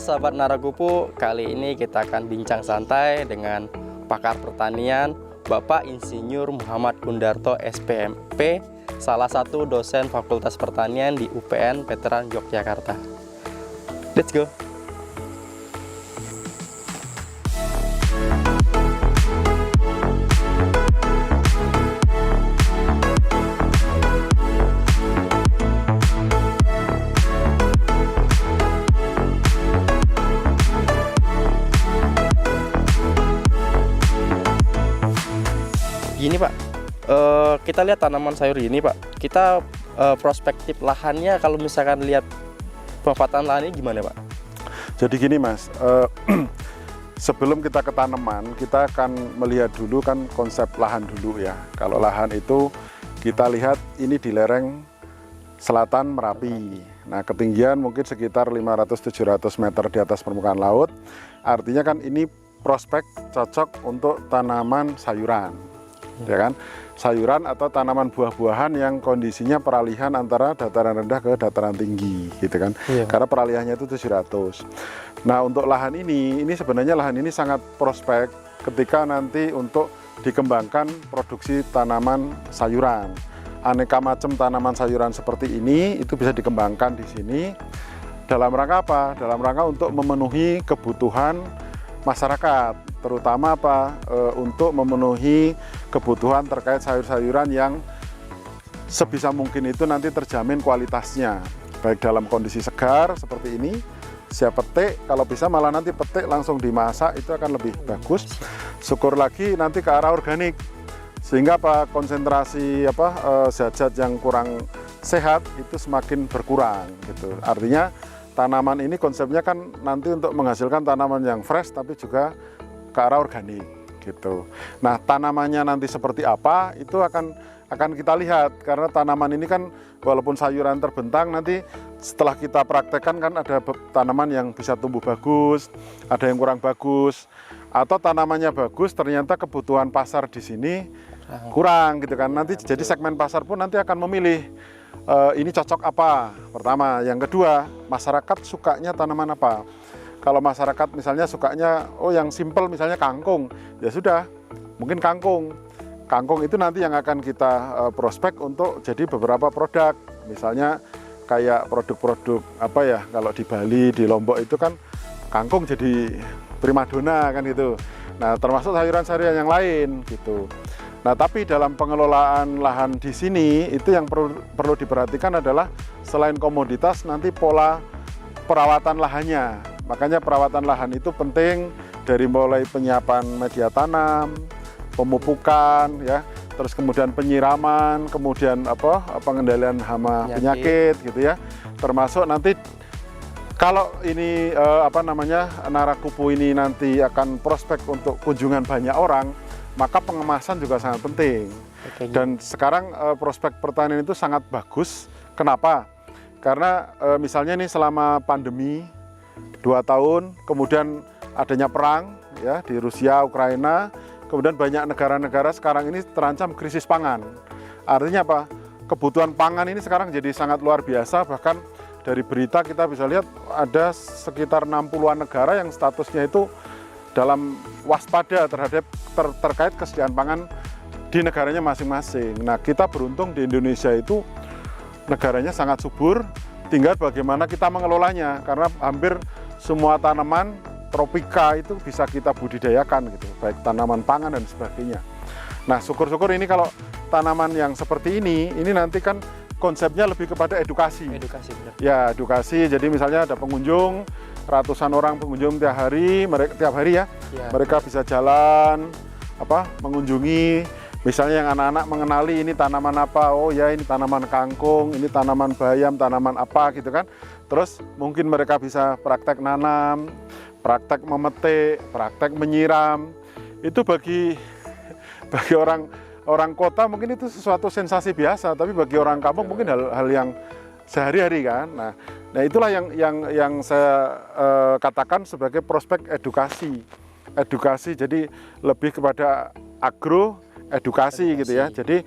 sahabat Narakupu, kali ini kita akan bincang santai dengan pakar pertanian Bapak Insinyur Muhammad Kundarto SPMP, salah satu dosen Fakultas Pertanian di UPN Veteran Yogyakarta. Let's go! Gini Pak, kita lihat tanaman sayur ini Pak, kita prospektif lahannya kalau misalkan lihat pemanfaatan lahannya gimana Pak? Jadi gini Mas, sebelum kita ke tanaman, kita akan melihat dulu kan konsep lahan dulu ya. Kalau lahan itu kita lihat ini di lereng selatan Merapi. Nah ketinggian mungkin sekitar 500-700 meter di atas permukaan laut. Artinya kan ini prospek cocok untuk tanaman sayuran. Ya kan, sayuran atau tanaman buah-buahan yang kondisinya peralihan antara dataran rendah ke dataran tinggi gitu kan. Karena peralihannya itu 700. Nah untuk lahan ini sebenarnya lahan ini sangat prospek ketika nanti untuk dikembangkan produksi tanaman sayuran. Aneka macam tanaman sayuran seperti ini itu bisa dikembangkan di sini dalam rangka apa? Dalam rangka untuk memenuhi kebutuhan masyarakat, terutama untuk memenuhi kebutuhan terkait sayur-sayuran yang sebisa mungkin itu nanti terjamin kualitasnya, baik dalam kondisi segar seperti ini, siap petik, kalau bisa malah nanti petik langsung dimasak itu akan lebih bagus. Syukur lagi nanti ke arah organik, sehingga konsentrasi zat-zat yang kurang sehat itu semakin berkurang gitu. Artinya tanaman ini konsepnya kan nanti untuk menghasilkan tanaman yang fresh tapi juga ke arah organik gitu. Nah tanamannya nanti seperti apa itu akan kita lihat, karena tanaman ini kan walaupun sayuran terbentang, nanti setelah kita praktekkan kan ada tanaman yang bisa tumbuh bagus, ada yang kurang bagus, atau tanamannya bagus ternyata kebutuhan pasar di sini kurang gitu kan. Nanti jadi segmen pasar pun nanti akan memilih ini cocok apa, pertama. Yang kedua, masyarakat sukanya tanaman apa. Kalau masyarakat misalnya sukanya yang simple misalnya kangkung, ya sudah mungkin kangkung itu nanti yang akan kita prospek untuk jadi beberapa produk. Misalnya kayak produk-produk kalau di Bali, di Lombok itu kan kangkung jadi primadona kan gitu. Nah termasuk sayuran-sayuran yang lain gitu. Nah, tapi dalam pengelolaan lahan di sini itu yang perlu diperhatikan adalah selain komoditas nanti pola perawatan lahannya. Makanya perawatan lahan itu penting, dari mulai penyiapan media tanam, pemupukan ya, terus kemudian penyiraman, kemudian pengendalian hama penyakit gitu ya. Termasuk nanti kalau ini Narakupu ini nanti akan prospek untuk kunjungan banyak orang, maka pengemasan juga sangat penting. Dan sekarang prospek pertanian itu sangat bagus. Kenapa? Karena misalnya ini selama pandemi 2 tahun, kemudian adanya perang ya di Rusia, Ukraina, kemudian banyak negara-negara sekarang ini terancam krisis pangan. Artinya apa? Kebutuhan pangan ini sekarang jadi sangat luar biasa. Bahkan dari berita kita bisa lihat ada sekitar 60-an negara yang statusnya itu dalam waspada terhadap terkait kesediaan pangan di negaranya masing-masing. Nah kita beruntung di Indonesia itu negaranya sangat subur, tinggal bagaimana kita mengelolanya, karena hampir semua tanaman tropika itu bisa kita budidayakan gitu, baik tanaman pangan dan sebagainya. Nah syukur-syukur ini kalau tanaman yang seperti ini nanti kan konsepnya lebih kepada edukasi. Benar. Ya edukasi, jadi misalnya ada pengunjung, ratusan orang pengunjung tiap hari ya. Mereka bisa jalan mengunjungi, misalnya yang anak-anak mengenali ini tanaman apa, oh ya ini tanaman kangkung, ini tanaman bayam, tanaman apa gitu kan. Terus mungkin mereka bisa praktek nanam, praktek memetik, praktek menyiram. Itu bagi orang kota mungkin itu sesuatu sensasi biasa, tapi bagi orang kampung mungkin hal yang sehari-hari kan. Nah itulah yang saya katakan sebagai prospek edukasi. Jadi lebih kepada agro edukasi gitu ya. Jadi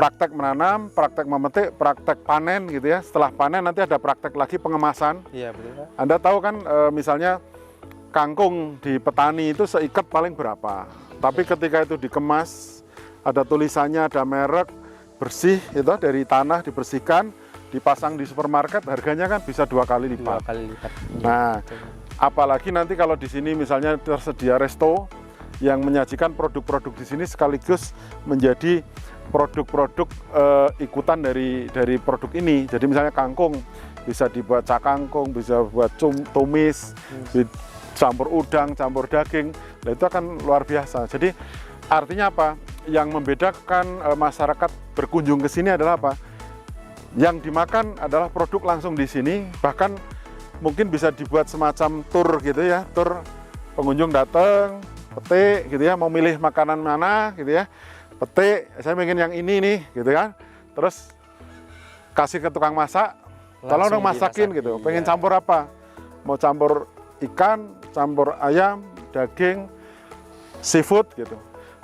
praktek menanam, praktek memetik, praktek panen gitu ya. Setelah panen nanti ada praktek lagi pengemasan. Iya, betul Pak. Anda tahu kan misalnya kangkung di petani itu seikat paling berapa. Tapi ketika itu dikemas, ada tulisannya, ada merek, bersih itu dari tanah dibersihkan, dipasang di supermarket, harganya kan bisa 2 kali lipat. 2 kali lipat. Iya, Nah, betul. apalagi nanti kalau di sini misalnya tersedia resto yang menyajikan produk-produk di sini sekaligus menjadi produk-produk ikutan dari produk ini. Jadi misalnya kangkung bisa dibuat cakangkung, bisa buat tumis, campur udang, campur daging. Nah, itu akan luar biasa. Jadi artinya apa? Yang membedakan masyarakat berkunjung ke sini adalah apa? Yang dimakan adalah produk langsung di sini, bahkan mungkin bisa dibuat semacam tur gitu ya, tur pengunjung datang, petik gitu ya, mau milih makanan mana gitu ya, petik, saya ingin yang ini nih gitu kan, terus kasih ke tukang masak, tolong dong masakin gitu, pengen campur apa? Mau campur ikan, campur ayam, daging, seafood gitu.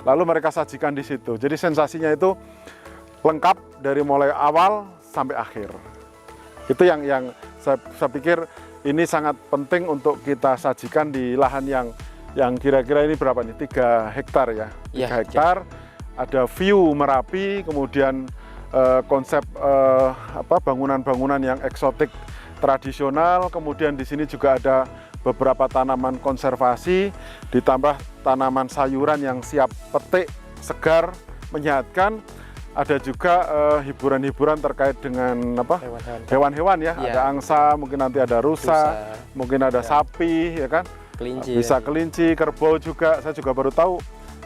Lalu mereka sajikan di situ. Jadi sensasinya itu lengkap dari mulai awal sampai akhir. Itu yang saya pikir ini sangat penting untuk kita sajikan di lahan yang kira-kira ini berapa nih? 3 hektar ya. 3 hektar. Ada view Merapi, kemudian konsep bangunan-bangunan yang eksotik tradisional, kemudian di sini juga ada beberapa tanaman konservasi, ditambah tanaman sayuran yang siap petik, segar, menyehatkan. Ada juga hiburan-hiburan terkait dengan hewan-hewan ya. Ada angsa, mungkin nanti ada rusa, mungkin ada sapi, ya kan? Kelinci. Bisa kelinci, kerbau juga. Saya juga baru tahu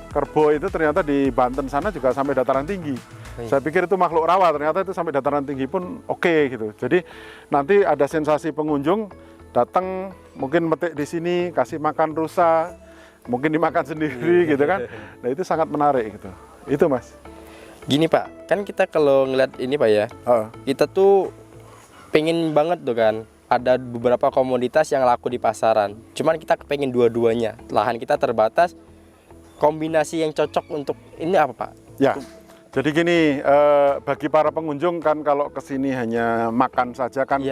kerbau itu ternyata di Banten sana juga sampai dataran tinggi. Saya pikir itu makhluk rawa, ternyata itu sampai dataran tinggi pun oke gitu. Jadi nanti ada sensasi pengunjung datang, mungkin metik di sini, kasih makan rusa, mungkin dimakan sendiri gitu kan. Nah itu sangat menarik gitu. Itu Mas. Gini Pak, kan kita kalau ngeliat ini Pak ya, kita tuh pengen banget tuh kan, ada beberapa komoditas yang laku di pasaran. Cuman kita pengen dua-duanya, lahan kita terbatas, kombinasi yang cocok untuk ini apa Pak? Ya, jadi gini, bagi para pengunjung kan kalau kesini hanya makan saja kan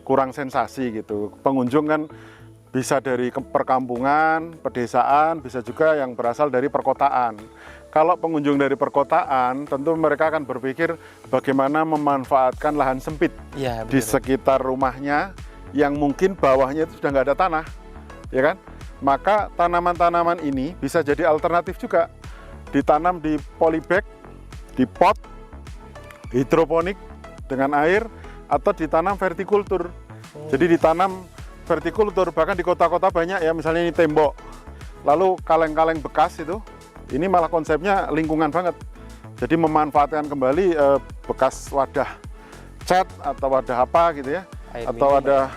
kurang sensasi gitu. Pengunjung kan bisa dari perkampungan, pedesaan, bisa juga yang berasal dari perkotaan. Kalau pengunjung dari perkotaan, tentu mereka akan berpikir bagaimana memanfaatkan lahan sempit di sekitar rumahnya yang mungkin bawahnya itu sudah nggak ada tanah, ya kan? Maka tanaman-tanaman ini bisa jadi alternatif juga, ditanam di polybag, di pot, hidroponik dengan air, atau ditanam vertikultur. Jadi ditanam vertikultur, bahkan di kota-kota banyak ya, misalnya ini tembok, lalu kaleng-kaleng bekas itu. Ini malah konsepnya lingkungan banget. Jadi memanfaatkan kembali bekas wadah cat atau wadah apa gitu ya. Atau ada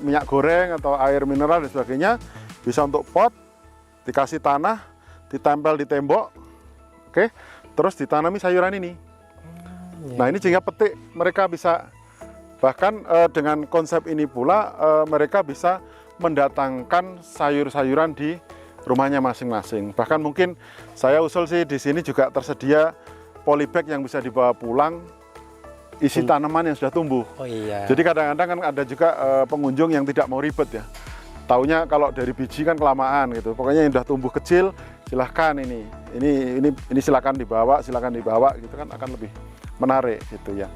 minyak goreng atau air mineral dan sebagainya. Bisa untuk pot, dikasih tanah, ditempel di tembok. Oke, terus ditanami sayuran ini. Nah ini sehingga petik mereka bisa, bahkan dengan konsep ini pula mereka bisa mendatangkan sayur-sayuran di rumahnya masing-masing. Bahkan mungkin saya usul sih di sini juga tersedia polybag yang bisa dibawa pulang, isi tanaman yang sudah tumbuh. Jadi kadang-kadang kan ada juga pengunjung yang tidak mau ribet ya. Taunya kalau dari biji kan kelamaan gitu. Pokoknya yang sudah tumbuh kecil silahkan ini silahkan dibawa gitu kan akan lebih menarik gitu ya.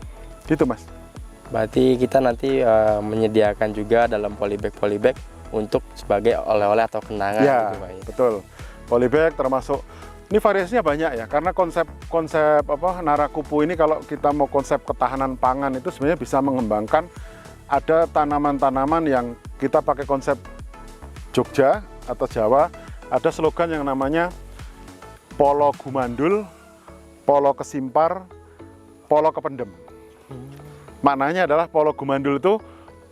Gitu Mas. Berarti kita nanti menyediakan juga dalam polybag untuk sebagai oleh-oleh atau kenangan ya, gitu Pak ya. Betul. Polybag termasuk ini variasinya banyak ya, karena konsep Narakupu ini kalau kita mau konsep ketahanan pangan itu sebenarnya bisa mengembangkan ada tanaman-tanaman yang kita pakai konsep Jogja atau Jawa, ada slogan yang namanya Polo Gumandul, Polo Kesimpar, Polo Kependem. Maknanya adalah Polo Gumandul itu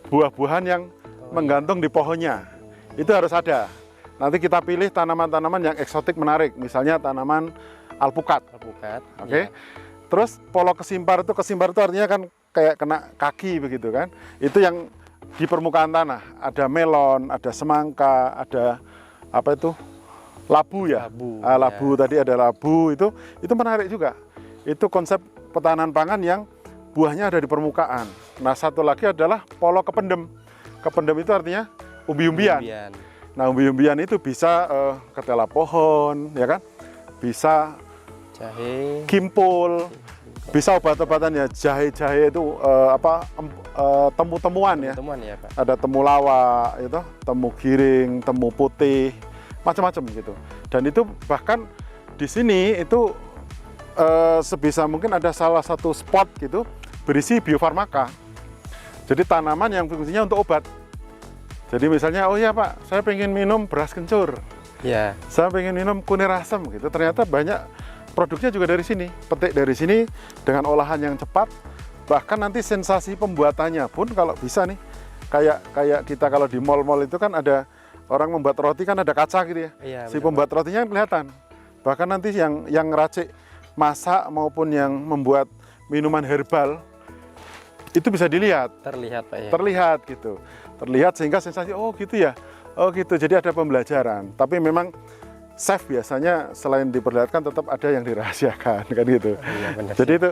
buah-buahan yang menggantung di pohonnya, itu harus ada. Nanti kita pilih tanaman-tanaman yang eksotik menarik, misalnya tanaman alpukat. Oke. Terus polo kesimpar itu artinya kan kayak kena kaki begitu kan. Itu yang di permukaan tanah. Ada melon, ada semangka, ada apa itu? Labu ya. Labu tadi ada labu itu menarik juga. Itu konsep petahanan pangan yang buahnya ada di permukaan. Nah, satu lagi adalah polo kependem. Kependem itu artinya umbi-umbian. Nah, umbi-umbian itu bisa ketela pohon, ya kan? Bisa Jahe, kimpul, bisa obat-obatan ya, jahe-jahe itu temu-temuan ya. temuan ya Pak. Ada temulawak, itu, temu giring, temu putih, macam-macam gitu. Dan itu bahkan di sini itu sebisa mungkin ada salah satu spot gitu berisi biofarmaka. Jadi tanaman yang fungsinya untuk obat. Jadi misalnya, oh ya Pak, saya pengen minum beras kencur, Ya, saya pengen minum kunir asam gitu. Ternyata banyak produknya juga dari sini, petik dari sini dengan olahan yang cepat. Bahkan nanti sensasi pembuatannya pun kalau bisa nih, kayak kita kalau di mall-mall itu kan ada orang membuat roti kan ada kaca gitu ya. iya, Si benar, pembuat rotinya kelihatan. Bahkan nanti yang ngeracik masak maupun yang membuat minuman herbal itu bisa dilihat, Pak. Terlihat Pak ya. terlihat gitu. Terlihat sehingga sensasi, oh gitu ya, oh gitu. Jadi ada pembelajaran. Tapi memang chef biasanya selain diperlihatkan tetap ada yang dirahasiakan kan gitu. Iya, benar. Jadi itu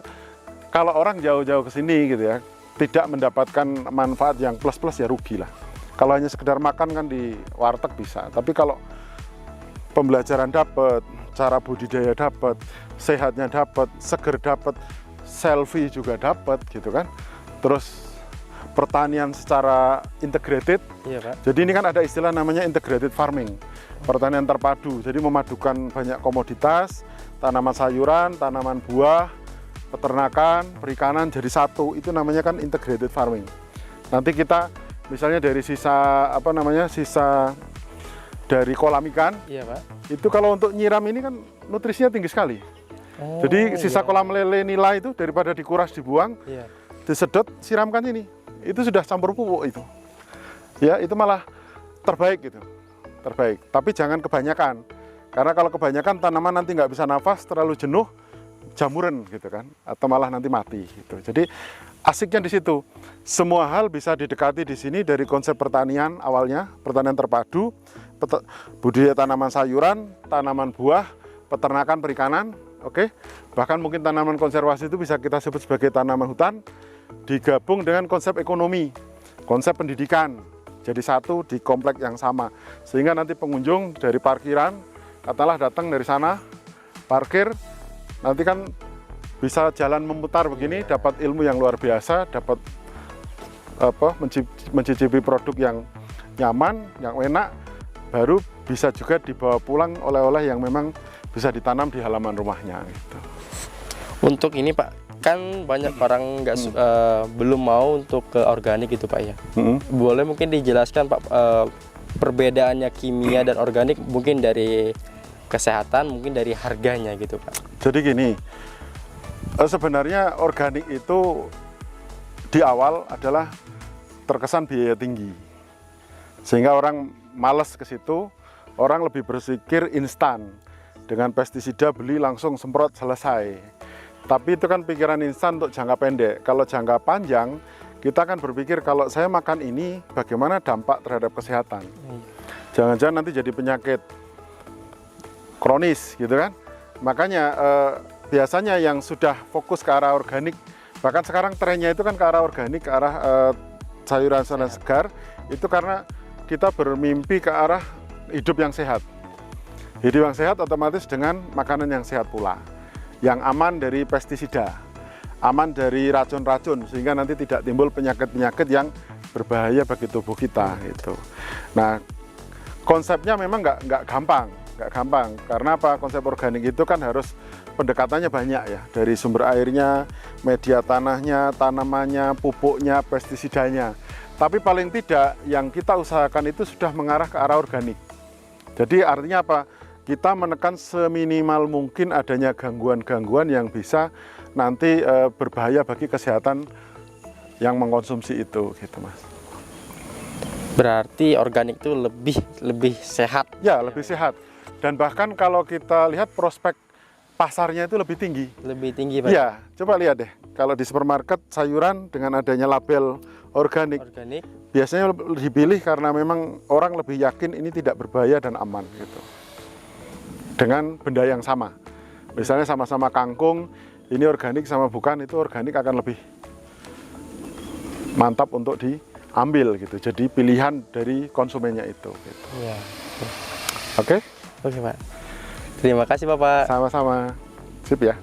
kalau orang jauh-jauh ke sini gitu ya, tidak mendapatkan manfaat yang plus-plus ya rugi lah. Kalau hanya sekedar makan kan di warteg bisa, tapi kalau pembelajaran dapat, cara budidaya dapat, sehatnya dapat, seger dapat, selfie juga dapat gitu kan. Terus pertanian secara integrated. Iya Pak. Jadi ini kan ada istilah namanya integrated farming, pertanian terpadu. Jadi memadukan banyak komoditas, tanaman sayuran, tanaman buah, peternakan, perikanan jadi satu. Itu namanya kan integrated farming. Nanti kita misalnya dari sisa sisa dari kolam ikan, Iya Pak. itu kalau untuk nyiram ini kan nutrisinya tinggi sekali. Oh, Jadi sisa iya. kolam lele nila itu daripada dikuras dibuang, Iya. disedot, siramkan ini. Itu sudah campur pupuk itu. Ya, itu malah terbaik gitu. Terbaik. Tapi jangan kebanyakan. Karena kalau kebanyakan tanaman nanti nggak bisa nafas, terlalu jenuh, jamuran gitu kan. Atau malah nanti mati gitu. Jadi asiknya di situ. Semua hal bisa didekati di sini dari konsep pertanian awalnya, pertanian terpadu, budidaya tanaman sayuran, tanaman buah, peternakan, perikanan, oke. Bahkan mungkin tanaman konservasi itu bisa kita sebut sebagai tanaman hutan, digabung dengan konsep ekonomi, konsep pendidikan, jadi satu di komplek yang sama. Sehingga nanti pengunjung dari parkiran, katalah datang dari sana, parkir, nanti kan bisa jalan memutar begini, dapat ilmu yang luar biasa, dapat mencicipi produk yang nyaman, yang enak, baru bisa juga dibawa pulang oleh-oleh yang memang bisa ditanam di halaman rumahnya gitu. Untuk ini Pak, kan banyak orang belum mau untuk ke organik gitu Pak ya. Boleh mungkin dijelaskan Pak perbedaannya kimia dan organik, mungkin dari kesehatan, mungkin dari harganya gitu Pak. Jadi gini, sebenarnya organik itu di awal adalah terkesan biaya tinggi, sehingga orang malas ke situ, orang lebih berpikir instan, dengan pestisida beli langsung semprot selesai. Tapi itu kan pikiran instan untuk jangka pendek. Kalau jangka panjang, kita akan berpikir kalau saya makan ini bagaimana dampak terhadap kesehatan. Jangan-jangan nanti jadi penyakit kronis gitu kan. Makanya biasanya yang sudah fokus ke arah organik, bahkan sekarang trennya itu kan ke arah organik, ke arah sayuran-sayuran segar, itu karena kita bermimpi ke arah hidup yang sehat. Hidup yang sehat otomatis dengan makanan yang sehat pula, yang aman dari pestisida, aman dari racun-racun, sehingga nanti tidak timbul penyakit-penyakit yang berbahaya bagi tubuh kita gitu. Nah, konsepnya memang nggak gampang, karena apa? Konsep organik itu kan harus pendekatannya banyak ya, dari sumber airnya, media tanahnya, tanamannya, pupuknya, pestisidanya. Tapi paling tidak yang kita usahakan itu sudah mengarah ke arah organik. Jadi artinya apa? Kita menekan seminimal mungkin adanya gangguan-gangguan yang bisa nanti berbahaya bagi kesehatan yang mengkonsumsi itu, gitu Mas. Berarti organik itu lebih sehat. Ya, lebih sehat. Dan bahkan kalau kita lihat prospek pasarnya itu lebih tinggi. Lebih tinggi Pak. Iya, coba lihat deh. Kalau di supermarket sayuran dengan adanya label organik, biasanya dipilih karena memang orang lebih yakin ini tidak berbahaya dan aman gitu. Dengan benda yang sama. Misalnya sama-sama kangkung, ini organik sama bukan, itu organik akan lebih mantap untuk diambil gitu. Jadi pilihan dari konsumennya itu. Gitu. Iya. Oke? Oke Pak. Terima kasih Bapak. Sama-sama. Sip ya.